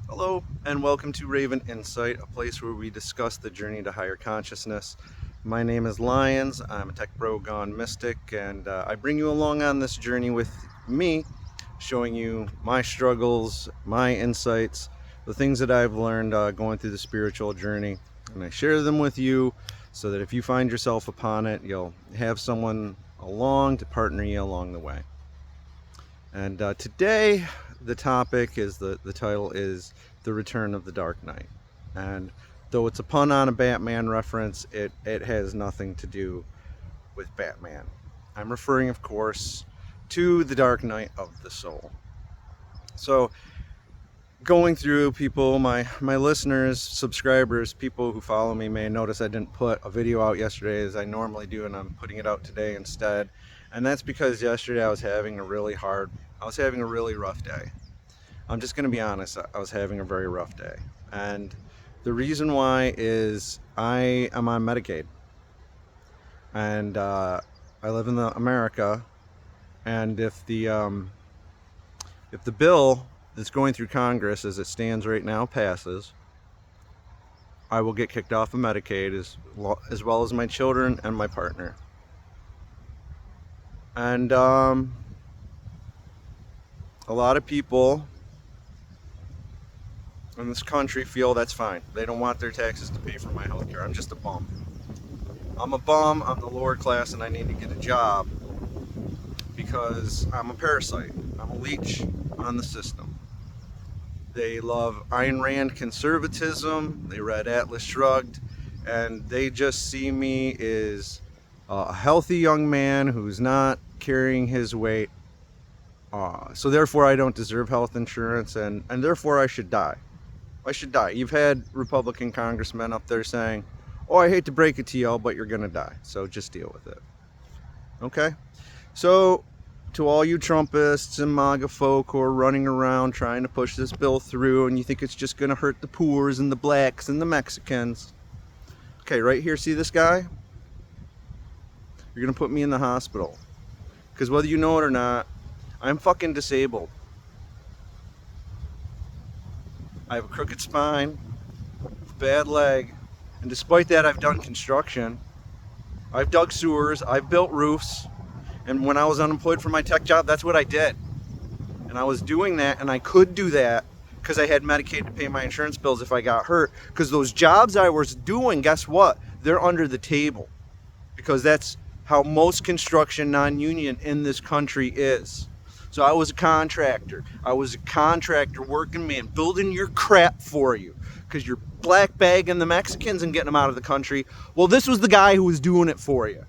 Hello and welcome to Raven Insight, a place where we discuss the journey to higher consciousness. My name is Lyons, I'm a tech bro gone mystic, and I bring you along on this journey with me, showing you my struggles, my insights, the things that I've learned going through the spiritual journey, and I share them with you so that if you find yourself upon it, you'll have someone along to partner you along the way. And today the topic is the title is The Return of the Dark Knight. And though it's a pun on a Batman reference, it has nothing to do with Batman. I'm referring, of course, to the Dark Knight of the Soul. So going through people, my listeners, subscribers, people who follow me may notice I didn't put a video out yesterday as I normally do, and I'm putting it out today instead. And that's because yesterday I was having a really rough day. I'm just going to be honest, I was having a very rough day. And the reason why is I am on Medicaid. And I live in America, and if the bill that's going through Congress as it stands right now passes, I will get kicked off of Medicaid as well as my children and my partner. And a lot of people in this country feel that's fine. They don't want their taxes to pay for my health care. I'm just a bum. I'm a bum, I'm the lower class, and I need to get a job because I'm a parasite. I'm a leech on the system. They love Ayn Rand conservatism, they read Atlas Shrugged, and they just see me as a healthy young man who's not carrying his weight. So therefore I don't deserve health insurance, and therefore I should die. I should die. You've had Republican congressmen up there saying, oh, I hate to break it to y'all, but you're gonna die, so just deal with it. Okay? So to all you Trumpists and MAGA folk who are running around trying to push this bill through and you think it's just gonna hurt the poors and the blacks and the Mexicans. Okay, right here, see this guy? You're gonna put me in the hospital. Because whether you know it or not, I'm fucking disabled. I have a crooked spine, a bad leg, and despite that I've done construction. I've dug sewers, I've built roofs, and when I was unemployed for my tech job, that's what I did. And I was doing that, and I could do that because I had Medicaid to pay my insurance bills if I got hurt. Because those jobs I was doing, guess what? They're under the table. Because that's how most construction non-union in this country is. So I was a contractor. I was a contractor working man, building your crap for you. Because you're black bagging the Mexicans and getting them out of the country. Well, this was the guy who was doing it for you.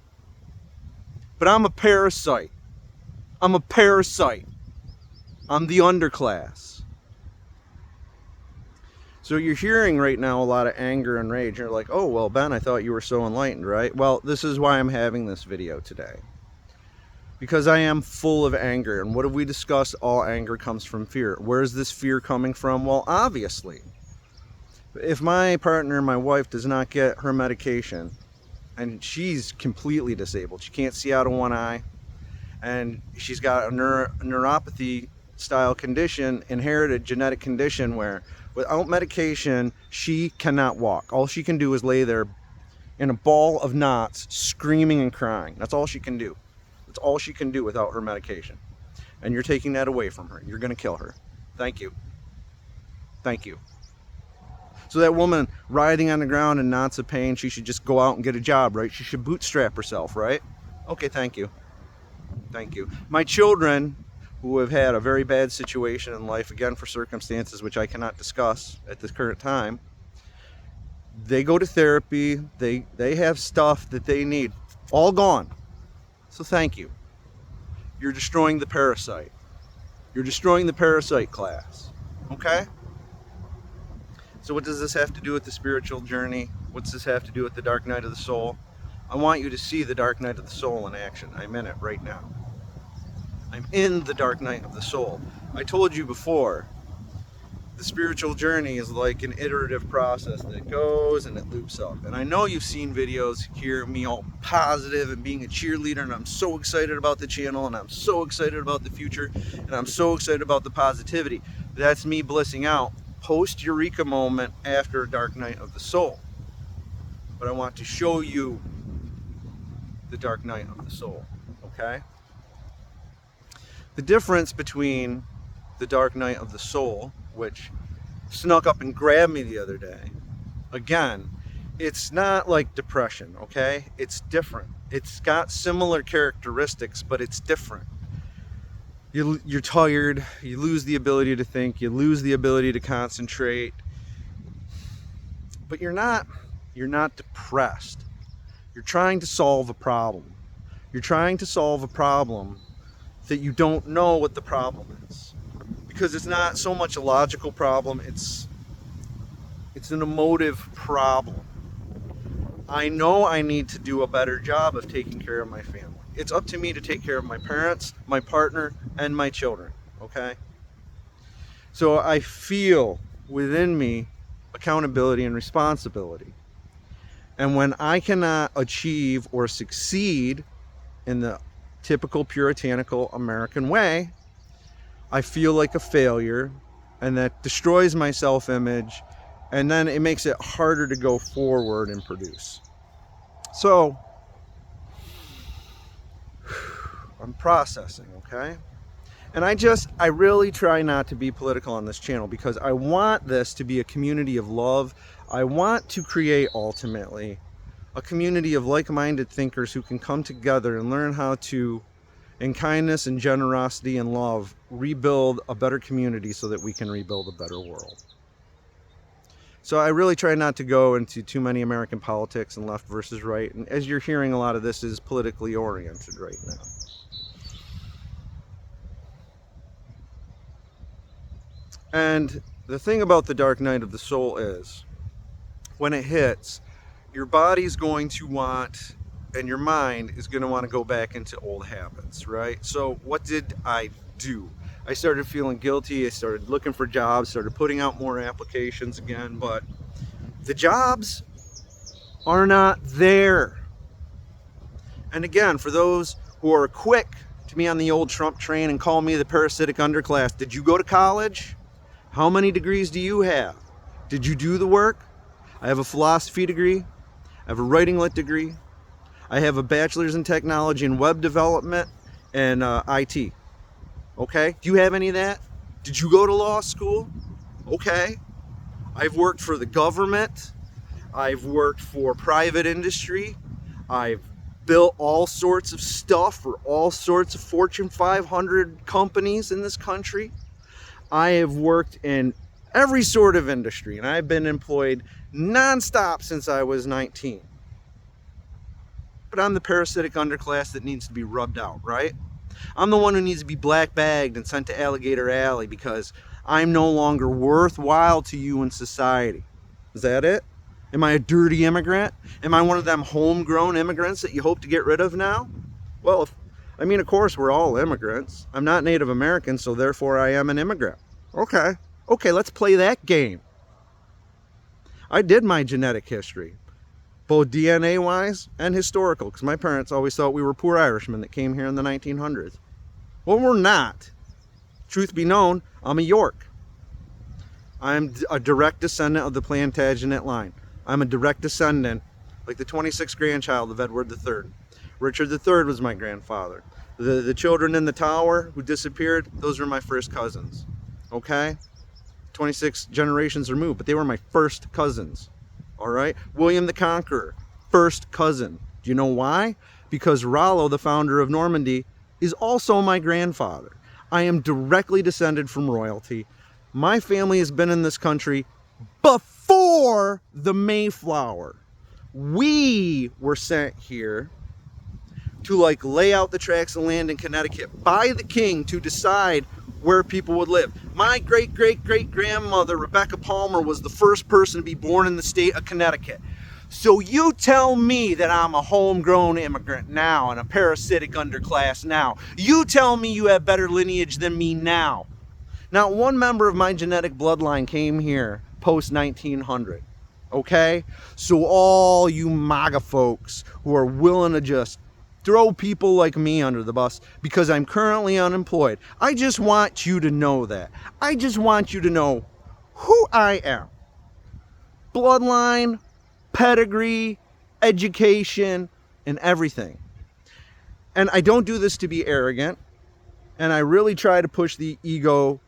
But I'm a parasite. I'm a parasite. I'm the underclass. So you're hearing right now a lot of anger and rage. You're like, oh, well, Ben, I thought you were so enlightened, right? Well, this is why I'm having this video today. Because I am full of anger. And what have we discussed? All anger comes from fear. Where is this fear coming from? Well, obviously, if my partner, my wife, does not get her medication, and she's completely disabled, she can't see out of one eye, and she's got a neuropathy style condition, inherited genetic condition where without medication, she cannot walk. All she can do is lay there in a ball of knots, screaming and crying. That's all she can do. That's all she can do without her medication. And you're taking that away from her. You're going to kill her. Thank you. Thank you. So that woman writhing on the ground in knots of pain, she should just go out and get a job, right? She should bootstrap herself, right? Okay, thank you. Thank you. My children, who have had a very bad situation in life, again for circumstances which I cannot discuss at this current time, they go to therapy, they have stuff that they need, all gone. So thank you. You're destroying the parasite. You're destroying the parasite class. Okay? So what does this have to do with the spiritual journey? What's this have to do with the Dark Night of the Soul? I want you to see the Dark Night of the Soul in action. I'm in it right now. I'm in the Dark Night of the Soul. I told you before, the spiritual journey is like an iterative process that goes and it loops up. And I know you've seen videos here, me all positive and being a cheerleader, and I'm so excited about the channel, and I'm so excited about the future, and I'm so excited about the positivity. That's me blissing out post-eureka moment after a dark night of the soul. But I want to show you the dark night of the soul, okay? The difference between the dark night of the soul, which snuck up and grabbed me the other day, again, it's not like depression, okay? It's different. It's got similar characteristics, but it's different. You're tired, you lose the ability to think, you lose the ability to concentrate, but you're not depressed. You're trying to solve a problem. You're trying to solve a problem that you don't know what the problem is. Because it's not so much a logical problem, it's an emotive problem. I know I need to do a better job of taking care of my family. It's up to me to take care of my parents, my partner, and my children, okay? So I feel within me accountability and responsibility. And when I cannot achieve or succeed in the typical puritanical American way, I feel like a failure, and that destroys my self-image, and then it makes it harder to go forward and produce. So I'm processing, okay? And I really try not to be political on this channel because I want this to be a community of love. I want to create, ultimately, a community of like-minded thinkers who can come together and learn how to, in kindness and generosity and love, rebuild a better community so that we can rebuild a better world. So I really try not to go into too many American politics and left versus right. And as you're hearing, a lot of this is politically oriented right now. And the thing about the dark night of the soul is, when it hits, your body's going to want, and your mind is going to want to go back into old habits, right? So what did I do? I started feeling guilty. I started looking for jobs, started putting out more applications again, but the jobs are not there. And again, for those who are quick to be on the old Trump train and call me the parasitic underclass, did you go to college? How many degrees do you have? Did you do the work? I have a philosophy degree. I have a writing lit degree. I have a bachelor's in technology and web development and IT. Okay? Do you have any of that? Did you go to law school? Okay. I've worked for the government. I've worked for private industry. I've built all sorts of stuff for all sorts of Fortune 500 companies in this country. I have worked in every sort of industry, and I've been employed nonstop since I was 19. But I'm the parasitic underclass that needs to be rubbed out, right? I'm the one who needs to be black bagged and sent to Alligator Alley because I'm no longer worthwhile to you in society. Is that it? Am I a dirty immigrant? Am I one of them homegrown immigrants that you hope to get rid of now? Well, of course, we're all immigrants. I'm not Native American, so therefore I am an immigrant. Okay, let's play that game. I did my genetic history, both DNA-wise and historical, because my parents always thought we were poor Irishmen that came here in the 1900s. Well, we're not. Truth be known, I'm a York. I'm a direct descendant of the Plantagenet line. I'm a direct descendant, like the 26th grandchild of Edward III. Richard III was my grandfather. The children in the tower who disappeared, those were my first cousins. Okay? 26 generations removed, but they were my first cousins. All right? William the Conqueror, first cousin. Do you know why? Because Rollo, the founder of Normandy, is also my grandfather. I am directly descended from royalty. My family has been in this country before the Mayflower. We were sent here to lay out the tracts of land in Connecticut by the king to decide where people would live. My great-great-great-grandmother, Rebecca Palmer, was the first person to be born in the state of Connecticut. So you tell me that I'm a homegrown immigrant now and a parasitic underclass now. You tell me you have better lineage than me now. Not one member of my genetic bloodline came here post-1900. Okay? So all you MAGA folks who are willing to just throw people like me under the bus because I'm currently unemployed, I just want you to know that. I just want you to know who I am. Bloodline, pedigree, education, and everything. And I don't do this to be arrogant, and I really try to push the ego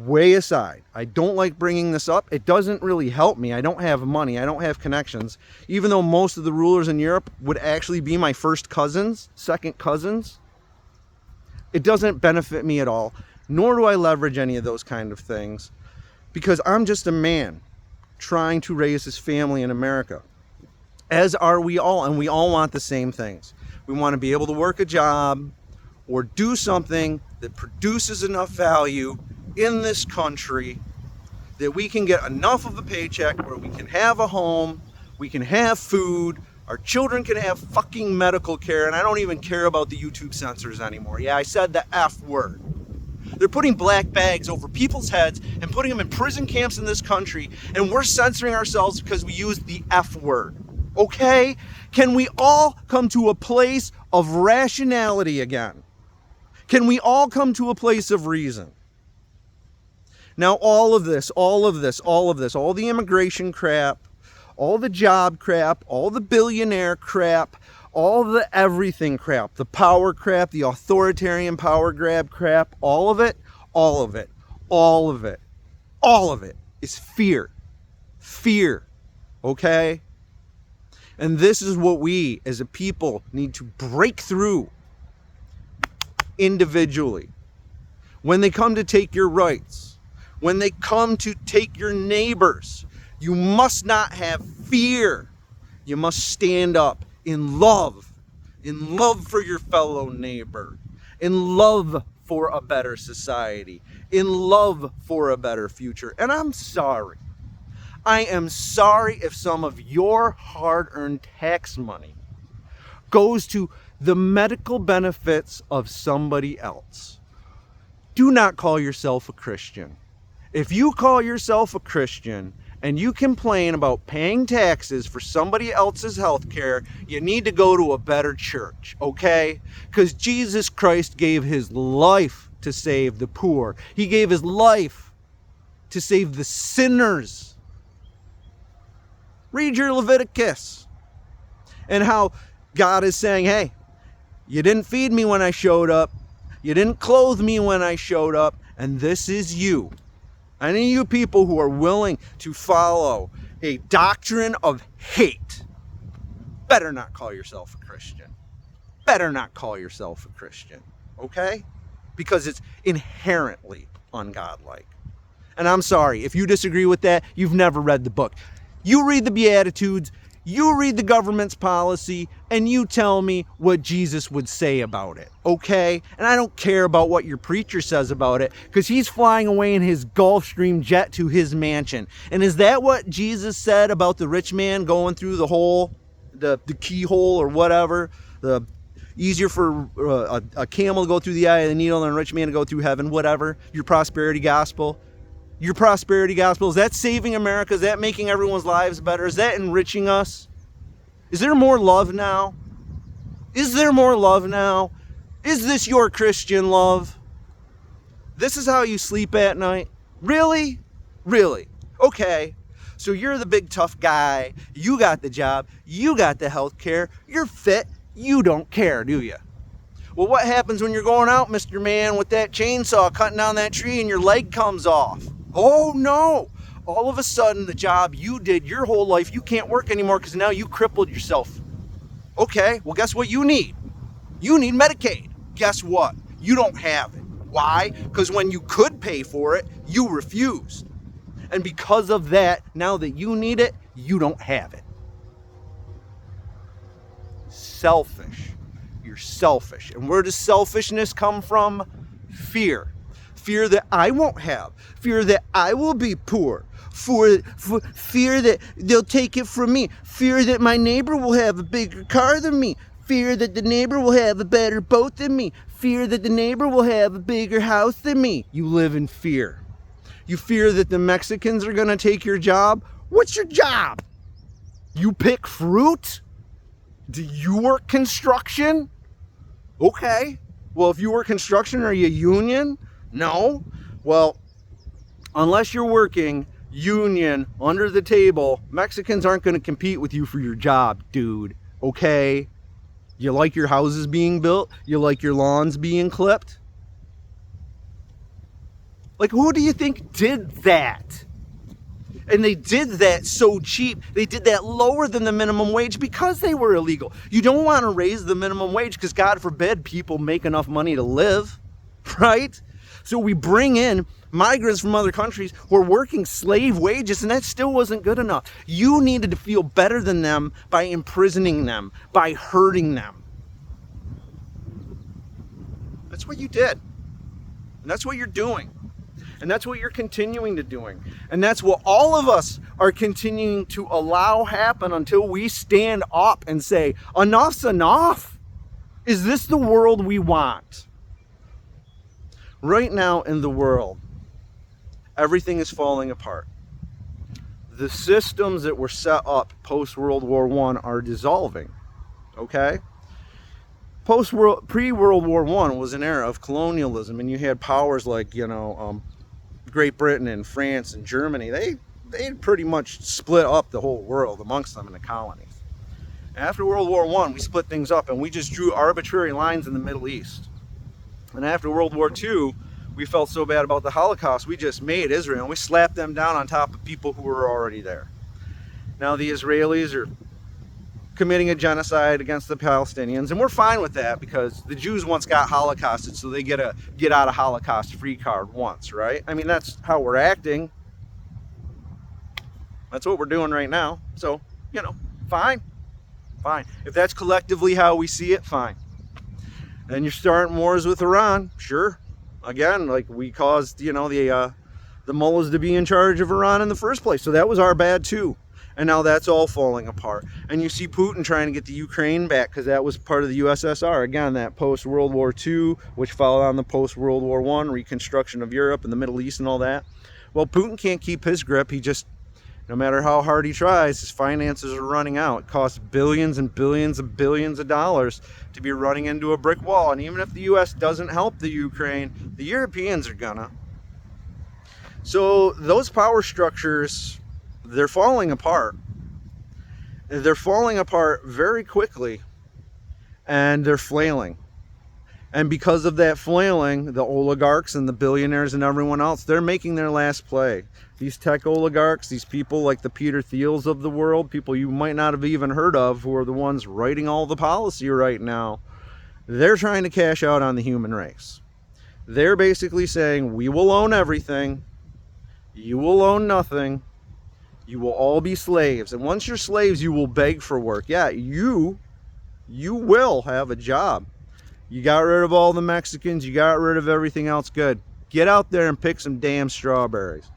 way aside. I don't like bringing this up. It doesn't really help me. I don't have money. I don't have connections. Even though most of the rulers in Europe would actually be my first cousins, second cousins, it doesn't benefit me at all, nor do I leverage any of those kind of things, because I'm just a man trying to raise his family in America, as are we all, and we all want the same things. We want to be able to work a job or do something that produces enough value in this country that we can get enough of a paycheck where we can have a home, we can have food, our children can have fucking medical care, and I don't even care about the YouTube censors anymore. Yeah, I said the F word. They're putting black bags over people's heads and putting them in prison camps in this country, and we're censoring ourselves because we use the F word. Okay? Can we all come to a place of rationality again? Can we all come to a place of reason? Now, all of this, all the immigration crap, all the job crap, all the billionaire crap, all the everything crap, the power crap, the authoritarian power grab crap, all of it is fear. Fear. Okay? And this is what we as a people need to break through individually. When they come to take your rights, when they come to take your neighbors, you must not have fear. You must stand up in love for your fellow neighbor, in love for a better society, in love for a better future. And I'm sorry. I am sorry if some of your hard-earned tax money goes to the medical benefits of somebody else. Do not call yourself a Christian. If you call yourself a Christian and you complain about paying taxes for somebody else's health care, you need to go to a better church, okay? Because Jesus Christ gave his life to save the poor. He gave his life to save the sinners. Read your Leviticus and how God is saying, hey, you didn't feed me when I showed up. You didn't clothe me when I showed up. And this is you. Any of you people who are willing to follow a doctrine of hate, better not call yourself a Christian. Better not call yourself a Christian. Okay? Because it's inherently ungodlike. And I'm sorry, if you disagree with that, you've never read the book. You read the Beatitudes, you read the government's policy, and you tell me what Jesus would say about it, okay? And I don't care about what your preacher says about it, because he's flying away in his Gulfstream jet to his mansion. And is that what Jesus said about the rich man going through the hole, the keyhole or whatever? The easier for a camel to go through the eye of the needle than a rich man to go through heaven, whatever. Your prosperity gospel. Your prosperity gospel, is that saving America? Is that making everyone's lives better? Is that enriching us? Is there more love now? Is there more love now? Is this your Christian love? This is how you sleep at night? Really? Really? Okay. So you're the big tough guy. You got the job. You got the health care. You're fit. You don't care, do you? Well, what happens when you're going out, Mr. Man, with that chainsaw cutting down that tree and your leg comes off? Oh no! All of a sudden, the job you did your whole life, you can't work anymore because now you crippled yourself. Okay, well, guess what you need? You need Medicaid. Guess what? You don't have it. Why? Because when you could pay for it, you refused. And because of that, now that you need it, you don't have it. Selfish. You're selfish. And where does selfishness come from? Fear. Fear that I won't have. Fear that I will be poor. Fear that they'll take it from me. Fear that my neighbor will have a bigger car than me. Fear that the neighbor will have a better boat than me. Fear that the neighbor will have a bigger house than me. You live in fear. You fear that the Mexicans are going to take your job. What's your job? You pick fruit? Do you work construction? Okay. Well, if you work construction, are you union? No. Well, unless you're working union, under the table. Mexicans aren't going to compete with you for your job, dude. Okay? You like your houses being built? You like your lawns being clipped? Like, who do you think did that? And they did that so cheap. They did that lower than the minimum wage because they were illegal. You don't want to raise the minimum wage because, God forbid, people make enough money to live, right? So we bring in migrants from other countries who are working slave wages, and that still wasn't good enough. You needed to feel better than them by imprisoning them, by hurting them. That's what you did. And that's what you're doing. And that's what you're continuing to doing. And that's what all of us are continuing to allow happen until we stand up and say, enough's enough. Is this the world we want? Right now in the world, everything is falling apart. The systems that were set up post-World War I are dissolving. Okay? Pre-World War I was an era of colonialism, and you had powers like, Great Britain and France and Germany. They pretty much split up the whole world amongst them in the colonies. After World War I, we split things up and we just drew arbitrary lines in the Middle East. And after World War II, we felt so bad about the Holocaust, we just made Israel and we slapped them down on top of people who were already there. Now the Israelis are committing a genocide against the Palestinians, and we're fine with that because the Jews once got Holocausted, so they get a get out of Holocaust free card once, right? I mean, that's how we're acting. That's what we're doing right now. So, fine. If that's collectively how we see it, fine. And you're starting wars with Iran, sure. Again, like we caused, the mullahs to be in charge of Iran in the first place, so that was our bad too. And now that's all falling apart. And you see Putin trying to get the Ukraine back because that was part of the USSR. Again, that post-World War II, which followed on the post-World War I, reconstruction of Europe and the Middle East and all that. Well, Putin can't keep his grip. He just, no matter how hard he tries, his finances are running out. It costs billions and billions and billions of dollars to be running into a brick wall. And even if the U.S. doesn't help the Ukraine, the Europeans are gonna. So those power structures, they're falling apart. They're falling apart very quickly, and they're flailing. And because of that flailing, the oligarchs and the billionaires and everyone else, they're making their last play. These tech oligarchs, these people like the Peter Thiels of the world, people you might not have even heard of, who are the ones writing all the policy right now, they're trying to cash out on the human race. They're basically saying, we will own everything, you will own nothing, you will all be slaves. And once you're slaves, you will beg for work. Yeah, you will have a job. You got rid of all the Mexicans. You got rid of everything else. Good. Get out there and pick some damn strawberries.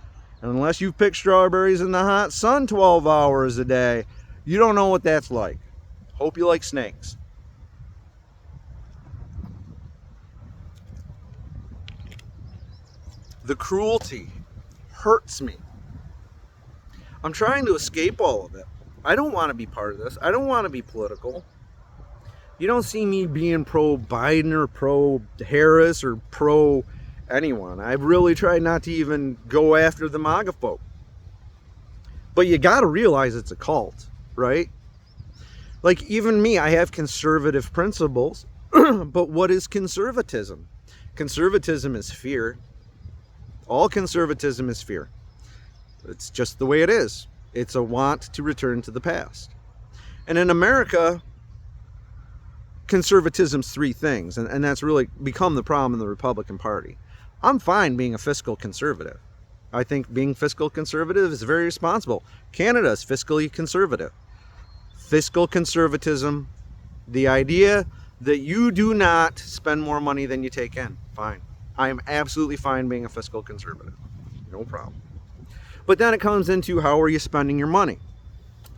And unless you've picked strawberries in the hot sun 12 hours a day, you don't know what that's like. Hope you like snakes. The cruelty hurts me. I'm trying to escape all of it. I don't want to be part of this. I don't want to be political. You don't see me being pro-Biden or pro-Harris or pro-anyone. I've really tried not to even go after the MAGA folk. But you got to realize it's a cult, right? Like even me, I have conservative principles. But what is conservatism? Conservatism is fear. All conservatism is fear. It's just the way it is. It's a want to return to the past. And in America, conservatism's three things, and that's really become the problem in the Republican Party. I'm fine being a fiscal conservative. I think being fiscal conservative is very responsible. Canada is fiscally conservative. Fiscal conservatism, the idea that you do not spend more money than you take in, fine. I am absolutely fine being a fiscal conservative. No problem. But then it comes into how are you spending your money?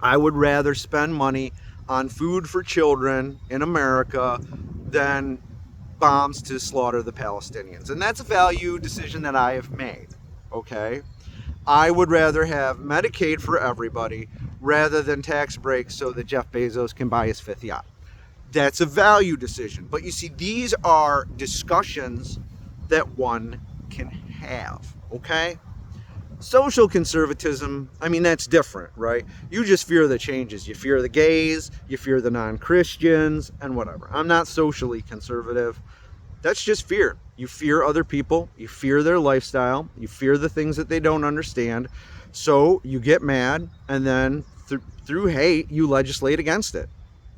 I would rather spend money on food for children in America than bombs to slaughter the Palestinians. And that's a value decision that I have made, okay? I would rather have Medicaid for everybody rather than tax breaks so that Jeff Bezos can buy his fifth yacht. That's a value decision. But you see, these are discussions that one can have, okay? Social conservatism, I mean, that's different, right? You just fear the changes. You fear the gays, you fear the non-Christians, and whatever. I'm not socially conservative. That's just fear. You fear other people, you fear their lifestyle, you fear the things that they don't understand. So you get mad, and then through hate, you legislate against it.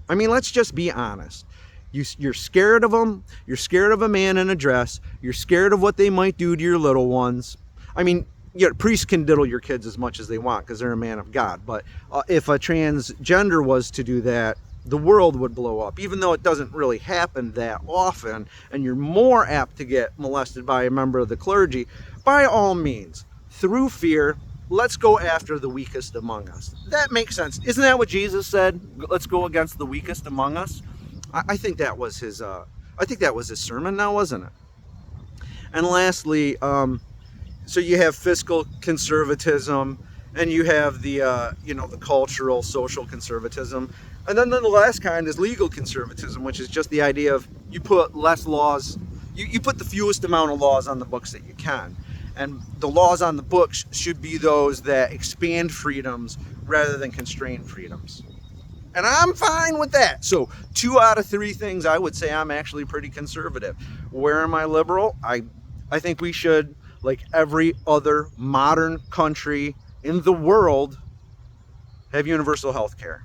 I mean, let's just be honest. You're scared of them. You're scared of a man in a dress. You're scared of what they might do to your little ones. I mean, priests can diddle your kids as much as they want because they're a man of God. But if a transgender was to do that, the world would blow up, even though it doesn't really happen that often, and you're more apt to get molested by a member of the clergy. By all means, through fear, let's go after the weakest among us. That makes sense. Isn't that what Jesus said? Let's go against the weakest among us. I think that was his. I think that was his sermon. Now, wasn't it? And lastly, so you have fiscal conservatism, and you have the the cultural, social conservatism, and then the last kind is legal conservatism, which is just the idea of you put less laws, you put the fewest amount of laws on the books that you can, and the laws on the books should be those that expand freedoms rather than constrain freedoms. And I'm fine with that. So 2 out of 3 things, I would say I'm actually pretty conservative. Where am I liberal? I think we should, like every other modern country in the world, have universal health care.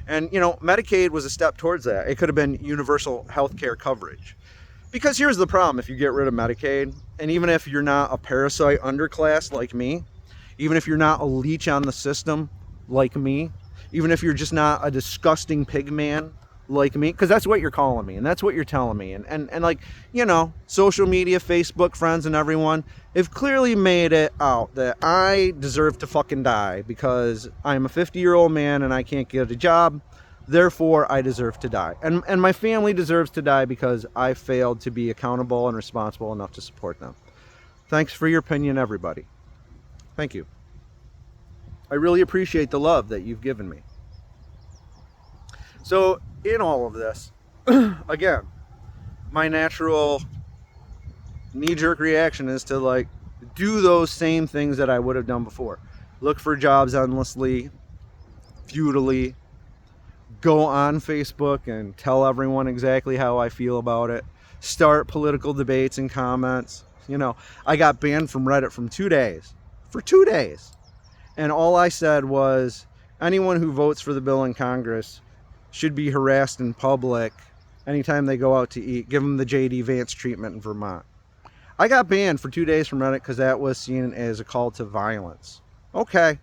And, Medicaid was a step towards that. It could have been universal health care coverage. Because here's the problem. If you get rid of Medicaid, and even if you're not a parasite underclass like me, even if you're not a leech on the system like me, even if you're just not a disgusting pig man like me, because that's what you're calling me, and that's what you're telling me, and like, social media, Facebook friends and everyone have clearly made it out that I deserve to fucking die because I'm a 50-year-old man and I can't get a job, therefore I deserve to die, and my family deserves to die because I failed to be accountable and responsible enough to support them. Thanks for your opinion, everybody. Thank you. I really appreciate the love that you've given me. So in all of this, again, my natural knee-jerk reaction is to do those same things that I would have done before. Look for jobs endlessly, futilely, go on Facebook and tell everyone exactly how I feel about it, start political debates and comments. I got banned from Reddit for 2 days. For 2 days. And all I said was, anyone who votes for the bill in Congress should be harassed in public anytime they go out to eat. Give them the J.D. Vance treatment in Vermont. I got banned for 2 days from Reddit because that was seen as a call to violence. Okay.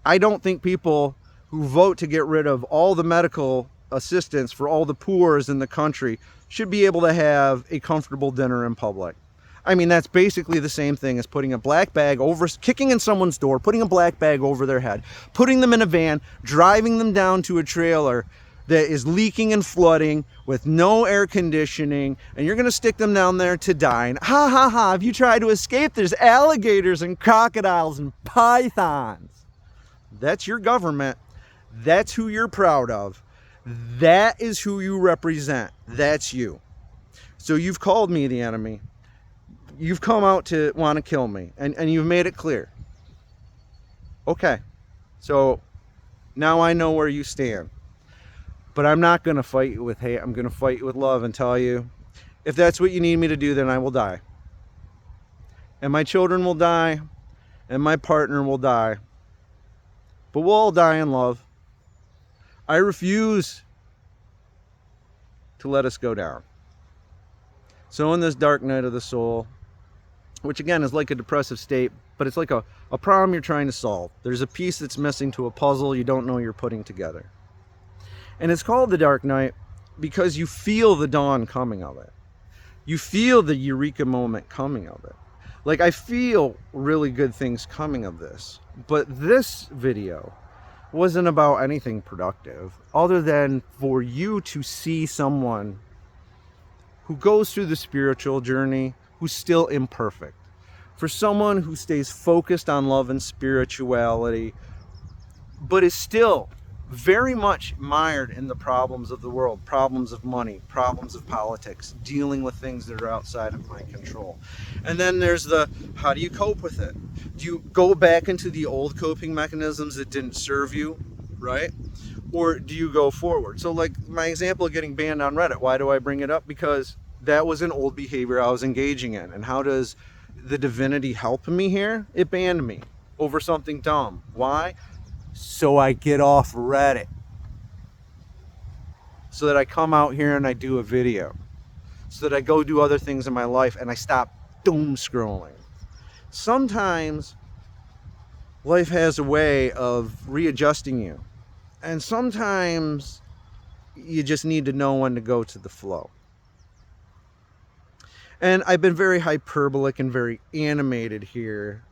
I don't think people who vote to get rid of all the medical assistance for all the poors in the country should be able to have a comfortable dinner in public. I mean, that's basically the same thing as putting a black bag kicking in someone's door, putting a black bag over their head, putting them in a van, driving them down to a trailer that is leaking and flooding with no air conditioning, and you're going to stick them down there to die. And ha ha ha, if you try to escape, there's alligators and crocodiles and pythons. That's your government. That's who you're proud of. That is who you represent. That's you. So you've called me the enemy. You've come out to want to kill me, and you've made it clear. Okay, so now I know where you stand. But I'm not going to fight you with hate. I'm going to fight you with love and tell you, if that's what you need me to do, then I will die. And my children will die, and my partner will die. But we'll all die in love. I refuse to let us go down. So in this dark night of the soul, which again is like a depressive state, but it's like a problem you're trying to solve. There's a piece that's missing to a puzzle you don't know you're putting together. And it's called the dark night because you feel the dawn coming of it. You feel the eureka moment coming of it. Like, I feel really good things coming of this. But this video wasn't about anything productive other than for you to see someone who goes through the spiritual journey who's still imperfect. For someone who stays focused on love and spirituality, but is still very much mired in the problems of the world, problems of money, problems of politics, dealing with things that are outside of my control. And then there's the, how do you cope with it? Do you go back into the old coping mechanisms that didn't serve you, right? Or do you go forward? So like my example of getting banned on Reddit, why do I bring it up? Because that was an old behavior I was engaging in. And how does the divinity help me here? It banned me over something dumb. Why? So I get off Reddit, so that I come out here and I do a video, so that I go do other things in my life and I stop doom scrolling. Sometimes life has a way of readjusting you, and sometimes you just need to know when to go to the flow. And I've been very hyperbolic and very animated here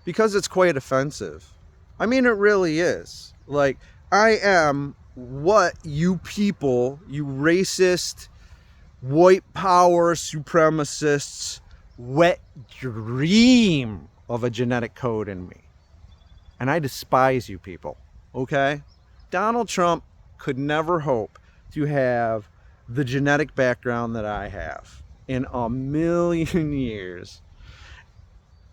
because it's quite offensive. I mean, it really is. Like, I am what you people, you racist, white power supremacists, wet dream of a genetic code in me. And I despise you people, okay? Donald Trump could never hope to have the genetic background that I have in a million years.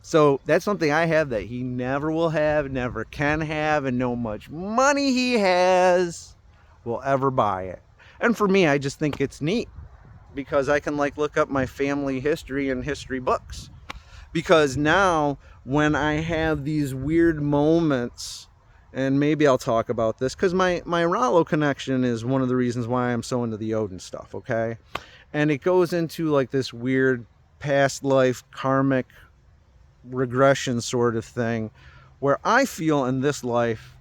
So that's something I have that he never will have, never can have, and no much money he has will ever buy it. And for me, I just think it's neat because I can like look up my family history in history books. Because now when I have these weird moments, and maybe I'll talk about this, because my Rollo connection is one of the reasons why I'm so into the Odin stuff, okay? And it goes into like this weird past life karmic regression sort of thing where I feel in this life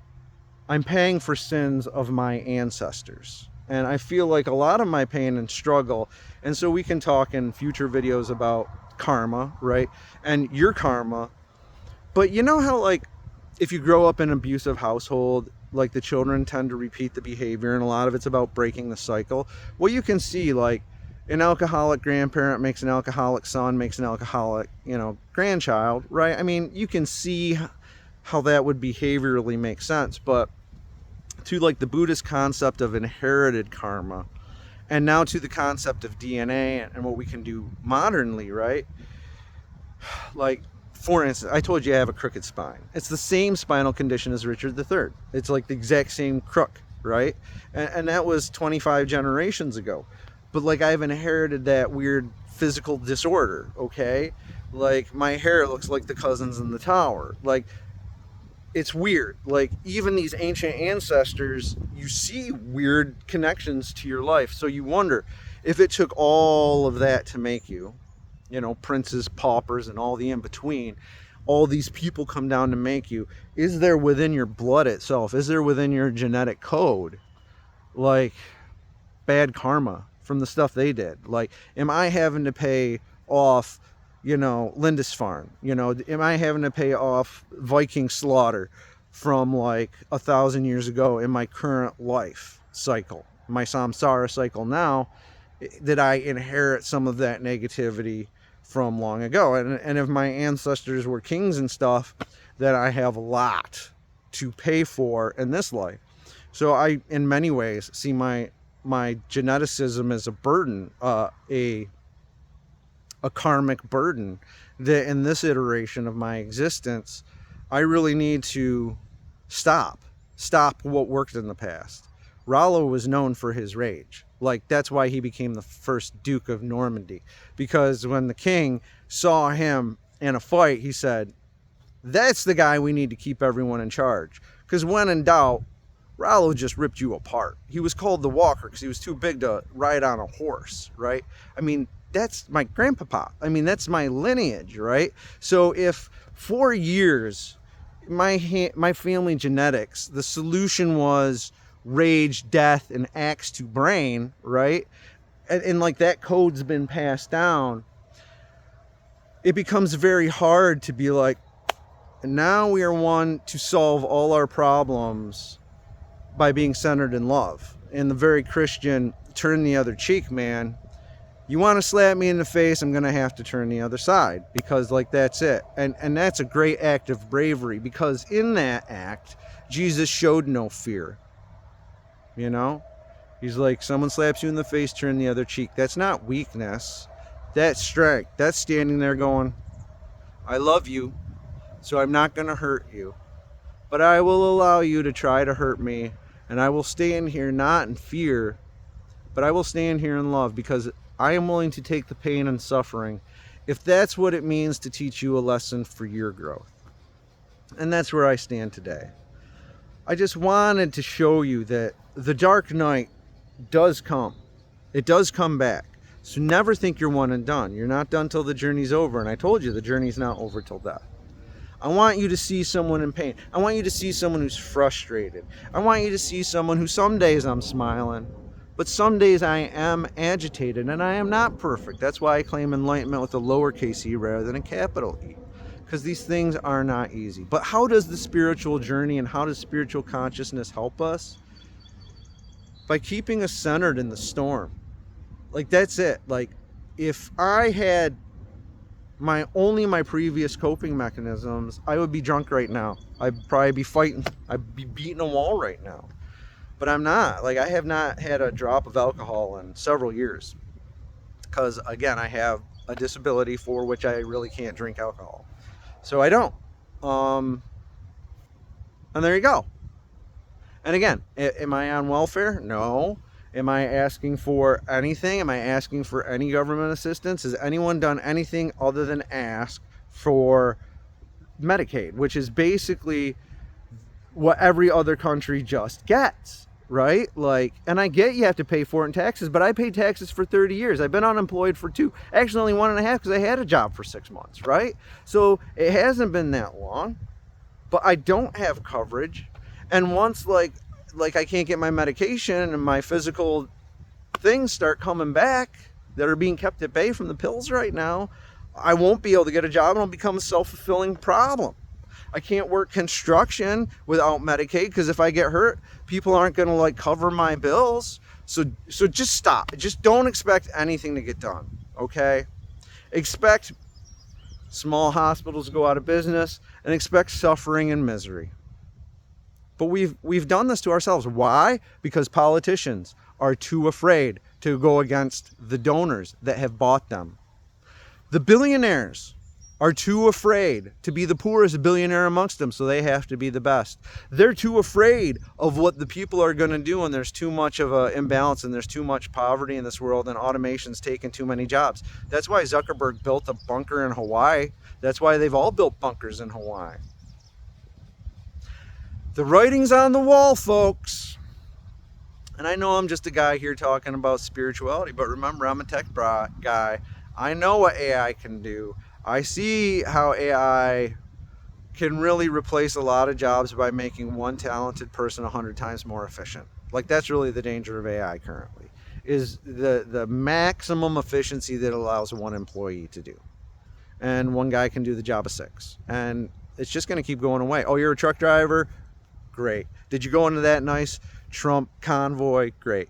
I'm paying for sins of my ancestors, and I feel like a lot of my pain and struggle, and so we can talk in future videos about karma, right, and your karma. But you know how like if you grow up in an abusive household, like the children tend to repeat the behavior, and a lot of it's about breaking the cycle. Well, you can see like an alcoholic grandparent makes an alcoholic son, makes an alcoholic, grandchild, right? I mean, you can see how that would behaviorally make sense. But to like the Buddhist concept of inherited karma, and now to the concept of DNA and what we can do modernly, right? Like, for instance, I told you I have a crooked spine. It's the same spinal condition as Richard III. It's like the exact same crook, right? And that was 25 generations ago. But like I've inherited that weird physical disorder, okay? Like my hair looks like the cousins in the tower. Like it's weird. Like even these ancient ancestors, you see weird connections to your life. So you wonder if it took all of that to make you, princes, paupers, and all the in between, all these people come down to make you. Is there within your blood itself? Is there within your genetic code, like bad karma from the stuff they did? Like, am I having to pay off, Lindisfarne? Am I having to pay off Viking slaughter from like 1,000 years ago in my current life cycle, my samsara cycle now? Did I inherit some of that negativity from long ago? And if my ancestors were kings and stuff, then I have a lot to pay for in this life. So I, in many ways, see my geneticism as a burden, a karmic burden, that in this iteration of my existence, I really need to stop what worked in the past. Rollo was known for his rage. Like, that's why he became the first Duke of Normandy. Because when the king saw him in a fight, he said, that's the guy we need to keep everyone in charge. Because when in doubt, Rollo just ripped you apart. He was called the Walker because he was too big to ride on a horse, right? I mean, that's my grandpapa. I mean, that's my lineage, right? So if for years, my family genetics, the solution was rage, death, and axe to brain, right? And like that code's been passed down, it becomes very hard to be like, now we are one to solve all our problems by being centered in love. And the very Christian, turn the other cheek, man. You want to slap me in the face, I'm going to have to turn the other side, because like that's it. And that's a great act of bravery, because in that act, Jesus showed no fear. you know? He's like, someone slaps you in the face, turn the other cheek. That's not weakness. That's strength. That's standing there going, I love you, so I'm not going to hurt you. But I will allow you to try to hurt me. And I will stay in here not in fear, but I will stay in here in love, because I am willing to take the pain and suffering if that's what it means to teach you a lesson for your growth. And that's where I stand today. I just wanted to show you that the dark night does come. It does come back. So never think you're one and done. You're not done till the journey's over. And I told you the journey's not over till death. I want you to see someone in pain. I want you to see someone who's frustrated. I want you to see someone who some days I'm smiling, but some days I am agitated, and I am not perfect. That's why I claim enlightenment with a lowercase e rather than a capital E, because these things are not easy. But how does the spiritual journey and how does spiritual consciousness help us? By keeping us centered in the storm. Like, that's it. Like, if I had my previous coping mechanisms, I would be drunk right now. I'd probably be fighting. I'd be beating a wall right now. But I'm not. Like, I have not had a drop of alcohol in several years. Because, again, I have a disability for which I really can't drink alcohol. So I don't. And there you go. And again, am I on welfare? No. Am I asking for anything? Am I asking for any government assistance? Has anyone done anything other than ask for Medicaid, which is basically what every other country just gets, right? Like, and I get you have to pay for it in taxes, but I paid taxes for 30 years. I've been unemployed for 2, actually only 1.5, because I had a job for 6 months, right? So it hasn't been that long, but I don't have coverage. And once like I can't get my medication and my physical things start coming back that are being kept at bay from the pills right now, I won't be able to get a job, and it'll become a self-fulfilling problem. I can't work construction without Medicaid, because if I get hurt, people aren't going to like cover my bills. So just stop. Just don't expect anything to get done, okay? Expect small hospitals to go out of business, and expect suffering and misery. But we've done this to ourselves. Why? Because politicians are too afraid to go against the donors that have bought them. The billionaires are too afraid to be the poorest billionaire amongst them, so they have to be the best. They're too afraid of what the people are going to do, and there's too much of an imbalance, and there's too much poverty in this world, and automation's taking too many jobs. That's why Zuckerberg built a bunker in Hawaii. That's why they've all built bunkers in Hawaii. The writing's on the wall, folks. And I know I'm just a guy here talking about spirituality, but remember, I'm a tech guy. I know what AI can do. I see how AI can really replace a lot of jobs by making one talented person 100 times more efficient. Like, that's really the danger of AI currently, is the maximum efficiency that allows one employee to do. And one guy can do the job of 6. And it's just going to keep going away. Oh, you're a truck driver? Great. Did you go into that nice Trump convoy? Great.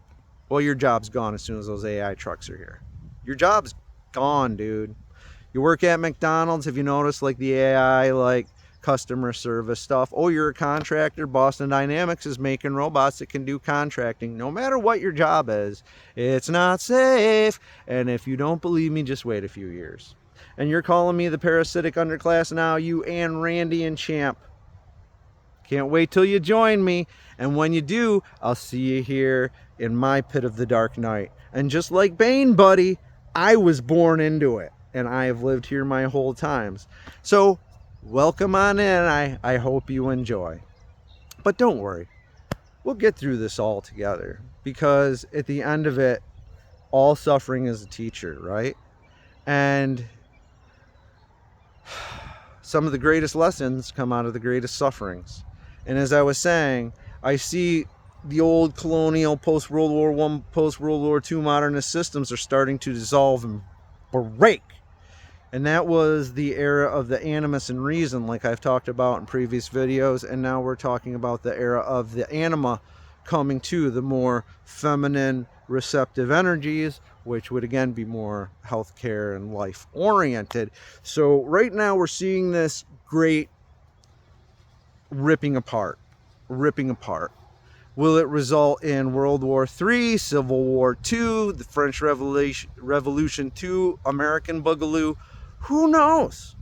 Well, your job's gone as soon as those AI trucks are here. Your job's gone, dude. You work at McDonald's, have you noticed like the AI like customer service stuff? Oh, you're a contractor. Boston Dynamics is making robots that can do contracting. No matter what your job is, it's not safe. And if you don't believe me, just wait a few years. And you're calling me the parasitic underclass now, you and Randy and Champ. Can't wait till you join me. And when you do, I'll see you here in my pit of the dark night. And just like Bane, buddy, I was born into it. And I have lived here my whole times. So welcome on in. I hope you enjoy. But don't worry. We'll get through this all together. Because at the end of it, all suffering is a teacher, right? And some of the greatest lessons come out of the greatest sufferings. And as I was saying, I see the old colonial post-World War I, post-World War II modernist systems are starting to dissolve and break. And that was the era of the animus and reason, like I've talked about in previous videos. And now we're talking about the era of the anima coming to the more feminine, receptive energies, which would again be more healthcare and life oriented. So right now we're seeing this great ripping apart. Will it result in World War III, Civil War II, the French Revolution II, American Boogaloo? Who knows?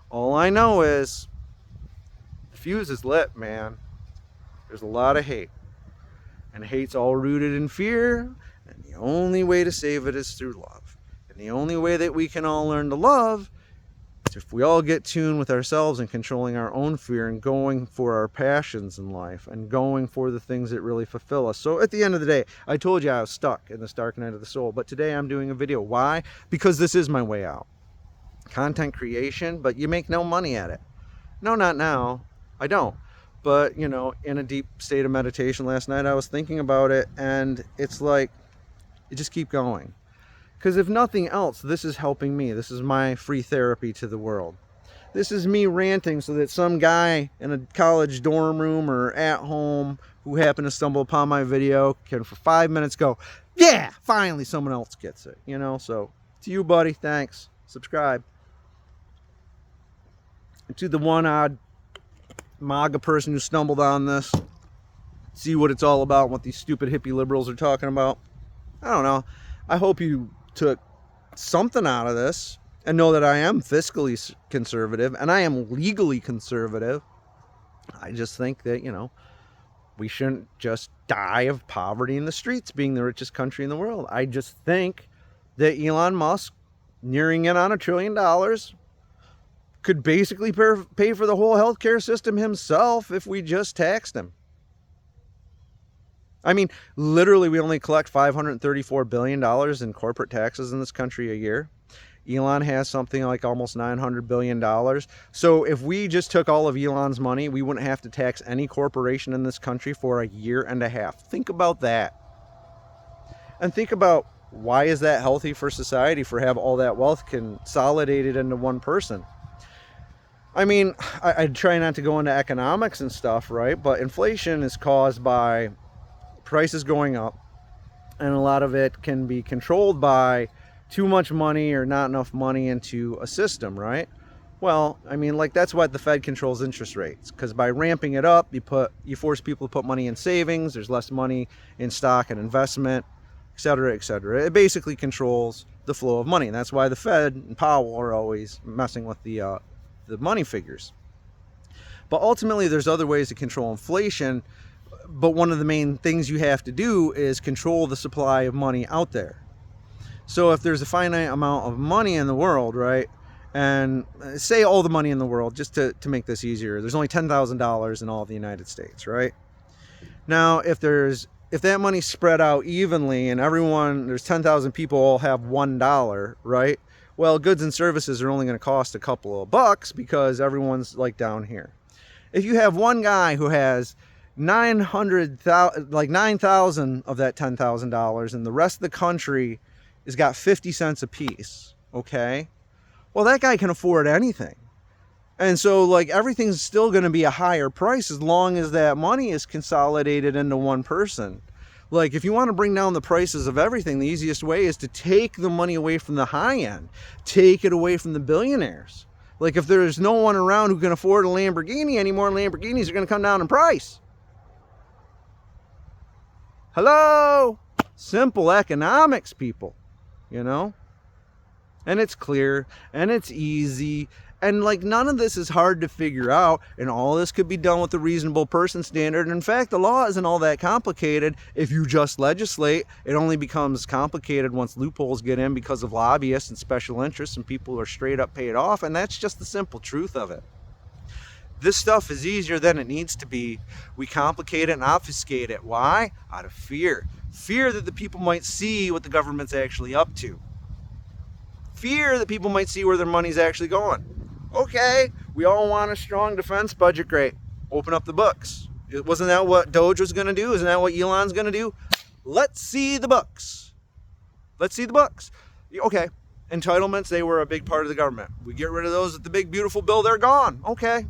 All I know is the fuse is lit, man. There's a lot of hate. And hate's all rooted in fear. And the only way to save it is through love. And the only way that we can all learn to love is if we all get tuned with ourselves and controlling our own fear and going for our passions in life and going for the things that really fulfill us. So at the end of the day, I told you I was stuck in this dark night of the soul. But today I'm doing a video. Why? Because this is my way out. Content creation, but you make no money at it. No, not now. I don't. But, you know, in a deep state of meditation last night, I was thinking about it, and it's like, you just keep going. Because if nothing else, this is helping me. This is my free therapy to the world. This is me ranting so that some guy in a college dorm room or at home who happened to stumble upon my video can for 5 minutes go, yeah, finally someone else gets it. You know, so to you, buddy, thanks. Subscribe. And to the one odd MAGA person who stumbled on this, see what it's all about, what these stupid hippie liberals are talking about. I don't know. I hope you took something out of this and know that I am fiscally conservative and I am legally conservative. I just think that, you know, we shouldn't just die of poverty in the streets being the richest country in the world. I just think that Elon Musk, nearing in on $1 trillion, could basically pay for the whole healthcare system himself if we just taxed him. I mean, literally, we only collect $534 billion in corporate taxes in this country a year. Elon has something like almost $900 billion. So if we just took all of Elon's money, we wouldn't have to tax any corporation in this country for a year and a half. Think about that. And think about, why is that healthy for society, for have all that wealth consolidated into one person? I mean, I try not to go into economics and stuff, right? But inflation is caused by prices going up, and a lot of it can be controlled by too much money or not enough money into a system, right? Well, I mean, like, that's why the Fed controls interest rates, because by ramping it up, you force people to put money in savings. There's less money in stock and investment, et cetera, et cetera. It basically controls the flow of money, and that's why the Fed and Powell are always messing with the money figures. But ultimately, there's other ways to control inflation. But one of the main things you have to do is control the supply of money out there. So if there's a finite amount of money in the world, right, and say all the money in the world, just to make this easier, there's only $10,000 in all of the United States, right? Now, if that money's spread out evenly and there's 10,000 people all have $1, right? Well, goods and services are only going to cost a couple of bucks because everyone's like down here. If you have one guy who has 900,000, like 9,000 of that $10,000, and the rest of the country has got 50 cents a piece, okay? Well, that guy can afford anything. And so, like, everything's still going to be a higher price as long as that money is consolidated into one person. Like, if you want to bring down the prices of everything, the easiest way is to take the money away from the high end. Take it away from the billionaires. Like, if there's no one around who can afford a Lamborghini anymore, Lamborghinis are going to come down in price. Hello? Simple economics, people. You know? And it's clear, and it's easy, and like, none of this is hard to figure out, and all this could be done with the reasonable person standard. In fact, the law isn't all that complicated if you just legislate. It only becomes complicated once loopholes get in because of lobbyists and special interests, and people are straight up paid off, and that's just the simple truth of it. This stuff is easier than it needs to be. We complicate it and obfuscate it. Why? Out of fear. Fear that the people might see what the government's actually up to. Fear that people might see where their money's actually going. Okay, we all want a strong defense budget. Great. Open up the books. Wasn't that what Doge was going to do? Isn't that what Elon's going to do? Let's see the books. Let's see the books. Okay, entitlements, they were a big part of the government. We get rid of those with the big, beautiful bill, they're gone. Okay.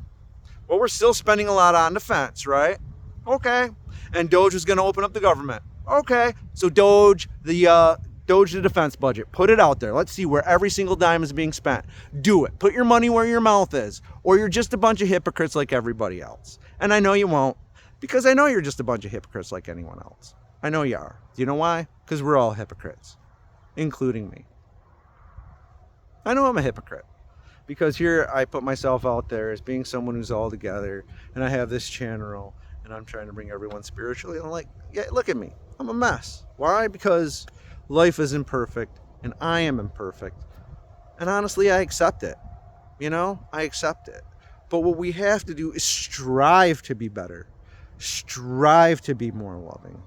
Well, we're still spending a lot on defense, right? Okay. And Doge was going to open up the government. Okay. So Doge the defense budget. Put it out there. Let's see where every single dime is being spent. Do it. Put your money where your mouth is, or you're just a bunch of hypocrites like everybody else. And I know you won't. Because I know you're just a bunch of hypocrites like anyone else. I know you are. Do you know why? Because we're all hypocrites, including me. I know I'm a hypocrite. Because here I put myself out there as being someone who's all together, and I have this channel, and I'm trying to bring everyone spiritually, and I'm like, yeah, look at me. I'm a mess. Why? Because life is imperfect, and I am imperfect. And honestly, I accept it. You know, I accept it. But what we have to do is strive to be better. Strive to be more loving.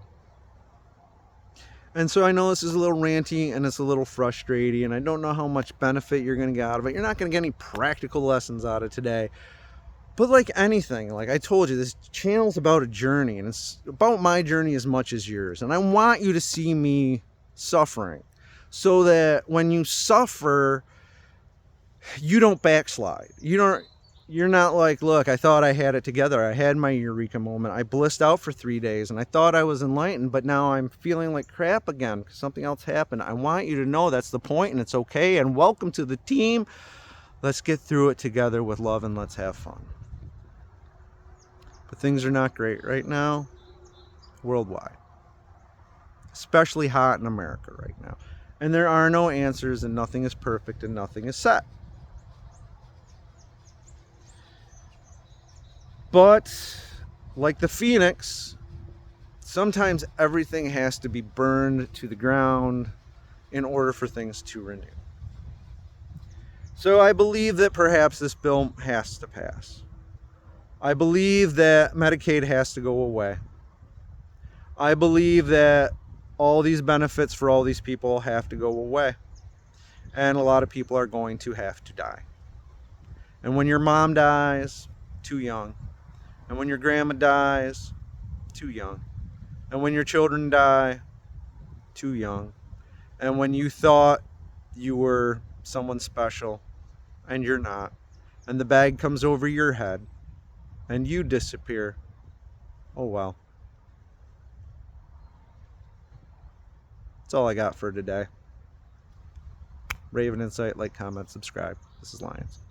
And so I know this is a little ranty and it's a little frustrating, and I don't know how much benefit you're going to get out of it. You're not going to get any practical lessons out of today. But like anything, like I told you, this channel's about a journey, and it's about my journey as much as yours. And I want you to see me suffering so that when you suffer, you don't backslide. You're not like, look, I thought I had it together. I had my eureka moment. I blissed out for 3 days and I thought I was enlightened, but now I'm feeling like crap again because something else happened. I want you to know that's the point, and it's okay. And welcome to the team. Let's get through it together with love, and let's have fun. But things are not great right now, worldwide. Especially hot in America right now. And there are no answers, and nothing is perfect, and nothing is set. But like the phoenix, sometimes everything has to be burned to the ground in order for things to renew. So I believe that perhaps this bill has to pass. I believe that Medicaid has to go away. I believe that all these benefits for all these people have to go away. And a lot of people are going to have to die. And when your mom dies, too young. And when your grandma dies, too young. And when your children die, too young. And when you thought you were someone special, and you're not, and the bag comes over your head, and you disappear, oh well. That's all I got for today. Raven Insight, like, comment, subscribe. This is Lions.